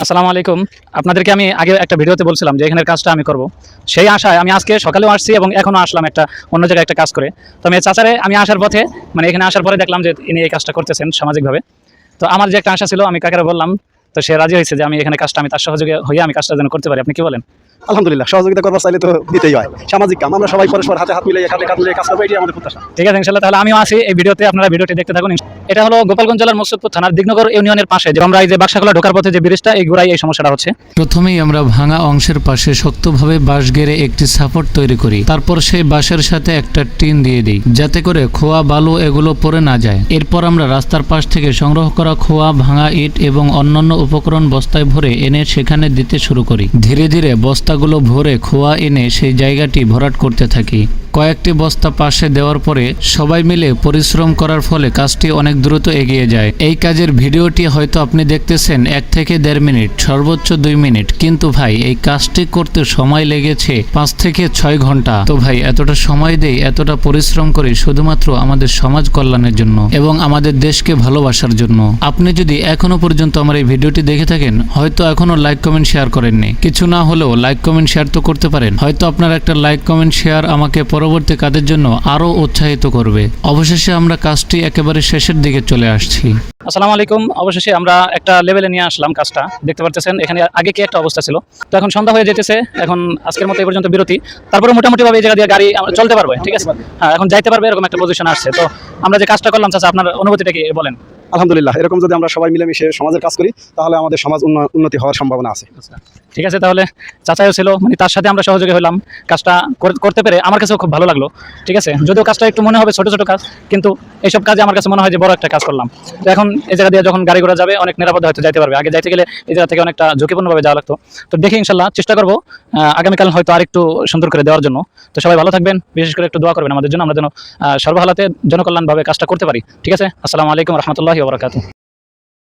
আসসালামু আলাইকুম। আপনাদেরকে আমি আগে একটা ভিডিওতে বলছিলাম যে এখানের কাজটা আমি করব। সেই আশায় আমি আজকে সকালেও আসছি এবং এখনও আসলাম একটা অন্য জায়গায় একটা কাজ করে। তো আমি চাচারে আমি আসার পথে মানে এখানে আসার পরে দেখলাম যে ইনি এই কাজটা করতেছেন সামাজিকভাবে। তো আমার যে একটা আশা ছিল আমি কাকারে বললাম, তো সে রাজি হয়েছে যে আমি এখানে কাজটা আমি তার সহযোগে হয়ে আমি কাজটা যেন করতে পারি। আপনি কি বলেন? আলহামদুলিল্লাহ, সহযোগিতা করবার চাইলে তো দিতেই হয়। সামাজিক কাম, আমরা সবাই পরস্পর হাতে হাত মিলিয়ে কাঁধে কাঁধ মিলিয়ে কাজ করবো, এটাই আমাদের প্রত্যাশা। ঠিক আছে ইনশাল্লাহ, তাহলে আমিও আসি এই ভিডিওতে, আপনারা ভিডিওটি দেখতে থাকুন। এটা হলো গোপালগঞ্জ জেলার মুকসুদপুর থানার দিগনগর ইউনিয়নের পাশে, যে আমরা এই যে বাক্সাখোলা ঢোকার পথে যে ব্রিজটা, এই গোড়ায় এই সমস্যাটা হচ্ছে। প্রথমেই আমরা ভাঙা অংশের পাশে শক্তভাবে বাঁশ গেড়ে একটি সাপোর্ট তৈরি করি। তারপর সেই বাঁশের সাথে একটা টিন দিয়ে দিই, যাতে করে খোয়া বালু এগুলো পড়ে না যায়। এরপর আমরা রাস্তার পাশ থেকে সংগ্রহ করা খোয়া, ভাঙা ইট এবং অন্যান্য উপকরণ বস্তায় ভরে এনে সেখানে দিতে শুরু করি। ধীরে ধীরে বস্তাগুলো ভরে খোয়া এনে সেই জায়গাটি ভরাট করতে থাকি। কয়েকটি বস্তা পাশে দেওয়ার পরে সবাই মিলে পরিশ্রম করার ফলে কাজটি অনেক দ্রুত এগিয়ে যায়। এই কাজের ভিডিওটি হয়তো আপনি দেখতেছেন 1 থেকে 1.5 মিনিট, সর্বোচ্চ 2 মিনিট, কিন্তু ভাই এই কাজটি করতে সময় লেগেছে 5 থেকে 6 ঘন্টা। তো ভাই এতটা সময় দেই, এতটা পরিশ্রম করি শুধুমাত্র আমাদের সমাজ কল্যাণের জন্য এবং আমাদের দেশকে ভালোবাসার জন্য। আপনি যদি এখনো পর্যন্ত আমার এই ভিডিওটি দেখে থাকেন, হয়তো এখনো লাইক কমেন্ট শেয়ার করেননি। কিছু না হলেও লাইক কমেন্ট শেয়ার তো করতে পারেন। হয়তো আপনার একটা লাইক কমেন্ট শেয়ার আমাকে পরবর্তী কাজের জন্য আরো উৎসাহিত করবে। অবশেষে আমরা কাজটি একেবারে শেষের দিকে চলে আসছি। আসসালামু আলাইকুম। অবশেষে আমরা একটা লেভেলে নিয়ে আসলাম কাজটা। দেখতে পাচ্ছেন এখানে আগে কি একটা অবস্থা ছিল, তো এখন সন্ধ্যা হয়ে যেতেছে। এখন আজকের মতো এই পর্যন্ত বিরতি। তারপরে মোটামুটিভাবে এই জায়গা দিয়ে গাড়ি চলতে পারবে, ঠিক আছে? হ্যাঁ, এখন যাইতে পারবে, এরকম একটা পজিশন আসছে। তো আমরা যে কাজটা করলাম চাচা, আপনার অনুভূতিটা কি বলেন? আলহামদুলিল্লাহ, এরকম যদি আমরা সবাই মিলেমিশে সমাজের কাজ করি, তাহলে আমাদের সমাজ উন্নতি হওয়ার সম্ভাবনা আছে। ঠিক আছে, তাহলে চাচাইও ছিল, মানে তার সাথে আমরা সহযোগী হলাম। কাজটা করতে পেরে আমার কাছেও খুব ভালো লাগলো। ঠিক আছে, যদিও কাজটা একটু মনে হবে ছোট ছোট কাজ, কিন্তু এইসব কাজে আমার কাছে মনে হয় যে বড় একটা কাজ করলাম। তো এখন এই জায়গা দিয়ে যখন গাড়ি ঘোড়া যাবে অনেক নিরাপদে হয়তো যাইতে পারবে। আগে যাইতে গেলে এই জায়গা থেকে অনেকটা ঝুঁকিপূর্ণভাবে যাওয়া লাগতো। তো দেখি ইনশাল্লাহ চেষ্টা করবো আগামীকাল হয়তো আরেকটু সুন্দর করে দেওয়ার জন্য। তো সবাই ভালো থাকবেন, বিশেষ করে একটু দোয়া করবেন আমাদের জন্য, আমরা যেন সর্বহালাতে জনকল্যাণভাবে কাজটা করতে পারি। ঠিক আছে, আসসালামু আলাইকুম রহমতুল্লাহি ওয়া বারাকাতুহু।